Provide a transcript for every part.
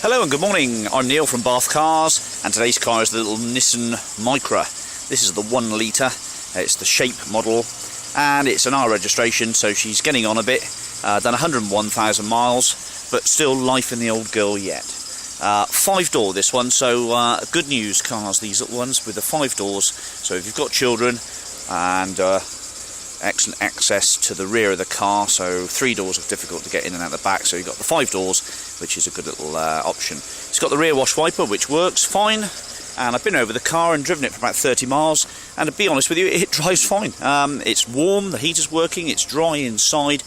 Hello and good morning, I'm Neil from Bathcars, and today's car is the little Nissan Micra. This is the 1 litre, it's the shape model, and it's an R registration, so she's getting on a bit, done 101,000 miles, but still life in the old girl yet. 5-door this one, so good news cars, these little ones with the 5 doors, so if you've got children and excellent access to the rear of the car, so 3 doors are difficult to get in and out the back, so you've got the 5 doors, which is a good little option. It's got the rear wash wiper, which works fine, and I've been over the car and driven it for about 30 miles, and to be honest with you, it drives fine. It's warm, the heater's working, it's dry inside.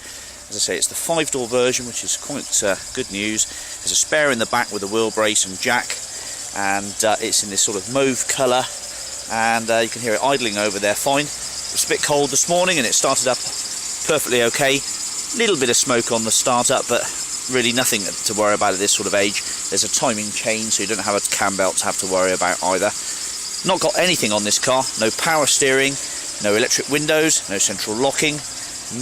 As I say, it's the 5-door version, which is quite good news. There's a spare in the back with a wheel brace and jack, and it's in this sort of mauve colour, and you can hear it idling over there fine. It's a bit cold this morning and it started up perfectly okay. Little bit of smoke on the start-up, but really nothing to worry about at this sort of age. There's a timing chain, so you don't have a cam belt to have to worry about either. Not got anything on this car, no power steering, no electric windows, no central locking,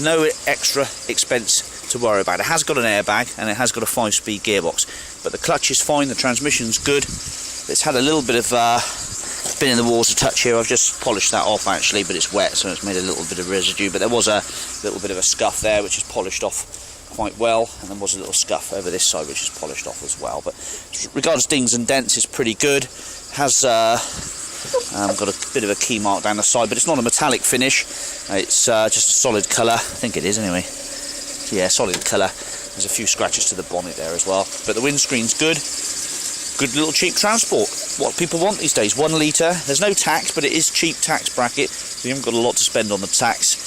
no extra expense to worry about. It has got an airbag and it has got a 5-speed gearbox, but the clutch is fine, the transmission's good. It's had a little bit of been in the walls a touch here. I've just polished that off actually, but it's wet, so it's made a little bit of residue, but there was a little bit of a scuff there which is polished off quite well, and there was a little scuff over this side which is polished off as well. But as regards dings and dents, it's pretty good. Has got a bit of a key mark down the side, but it's not a metallic finish, it's just a solid colour. I think it is anyway. Yeah, solid colour. There's a few scratches to the bonnet there as well, but the windscreen's good. Good little cheap transport, what people want these days. 1 litre, there's no tax, but it is cheap tax bracket, so you haven't got a lot to spend on the tax.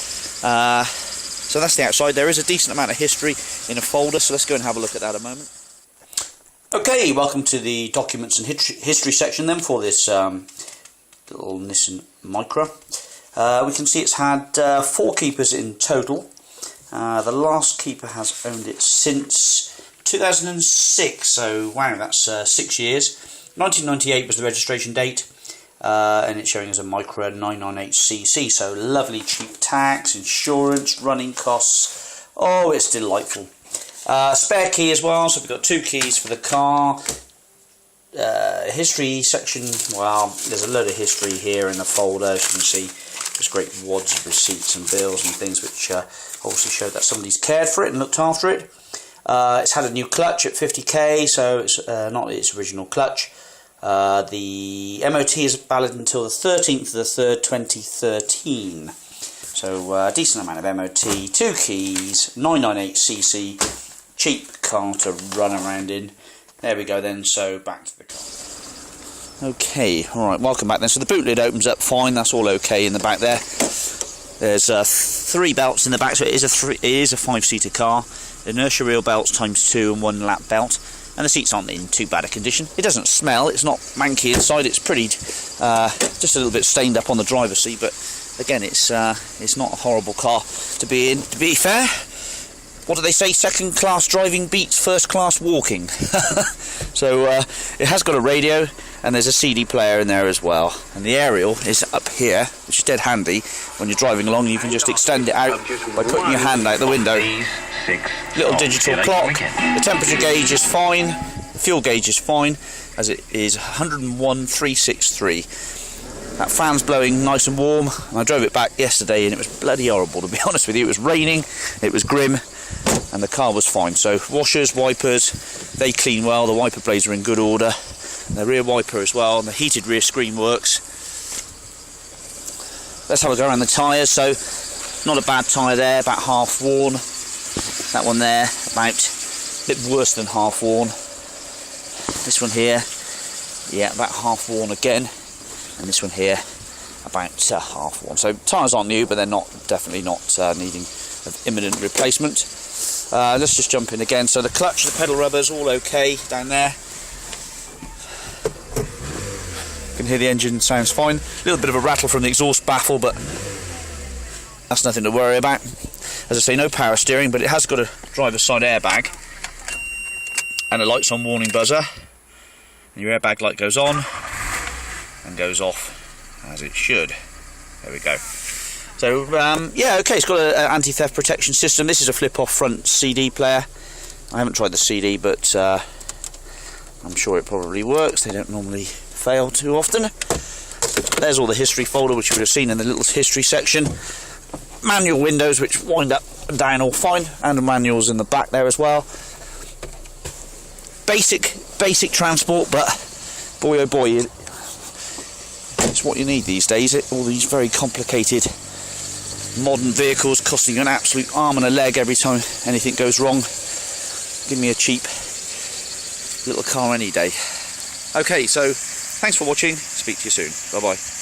So that's the outside. There is a decent amount of history in a folder, so let's go and have a look at that a moment. Okay, welcome to the documents and history section then for this little Nissan Micra. We can see it's had 4 keepers in total. The last keeper has owned it since 2006, so wow, that's 6 years. 1998 was the registration date, and it's showing as a Micra 998cc, so lovely cheap tax, insurance, running costs. Oh, it's delightful. Spare key as well, so we've got 2 keys for the car. History section, well, there's a load of history here in the folder, as you can see. There's great wads of receipts and bills and things which obviously show that somebody's cared for it and looked after it. It's had a new clutch at 50k, so it's not its original clutch. The MOT is valid until the 13th of the 3rd, 2013. So a decent amount of MOT, 2 keys, 998cc, cheap car to run around in. There we go then, so back to the car. Okay, alright, welcome back then. So the boot lid opens up fine, that's all okay in the back there. There's 3 belts in the back, so it is a 5-seater car. Inertia wheel belts ×2 and 1 lap belt, and the seats aren't in too bad a condition. It doesn't smell, it's not manky inside, it's pretty just a little bit stained up on the driver's seat, but again it's not a horrible car to be in. To be fair, what do they say, second class driving beats first class walking. So it has got a radio, and there's a CD player in there as well, and the aerial is up here, which is dead handy. When you're driving along, you can just extend it out by putting your hand out the window. Little digital clock. The temperature gauge is fine, the fuel gauge is fine, as it is 101,363. That fan's blowing nice and warm, and I drove it back yesterday and it was bloody horrible, to be honest with you. It was raining, it was grim, and the car was fine. So washers, wipers, they clean well, the wiper blades are in good order, the rear wiper as well, and the heated rear screen works. Let's have a go around the tyres. So not a bad tyre there, about half worn. That one there, about a bit worse than half worn. This one here, yeah, about half worn again, and this one here, about half worn. So tyres aren't new, but they're definitely not needing imminent replacement. Let's just jump in again. So the clutch, the pedal rubber's all okay down there. You can hear the engine sounds fine. A little bit of a rattle from the exhaust baffle, but that's nothing to worry about. As I say, no power steering, but it has got a driver's side airbag and a lights on warning buzzer. And your airbag light goes on and goes off as it should. There we go. So yeah, okay, it's got an anti-theft protection system. This is a flip-off front CD player. I haven't tried the CD, but I'm sure it probably works. They don't normally fail too often. There's all the history folder, which you would have seen in the little history section. Manual windows, which wind up and down all fine, and the manuals in the back there as well. Basic transport, but boy oh boy, it's what you need these days. All these very complicated modern vehicles costing you an absolute arm and a leg every time anything goes wrong. Give me a cheap little car any day. Okay, so thanks for watching. Speak to you soon. Bye bye.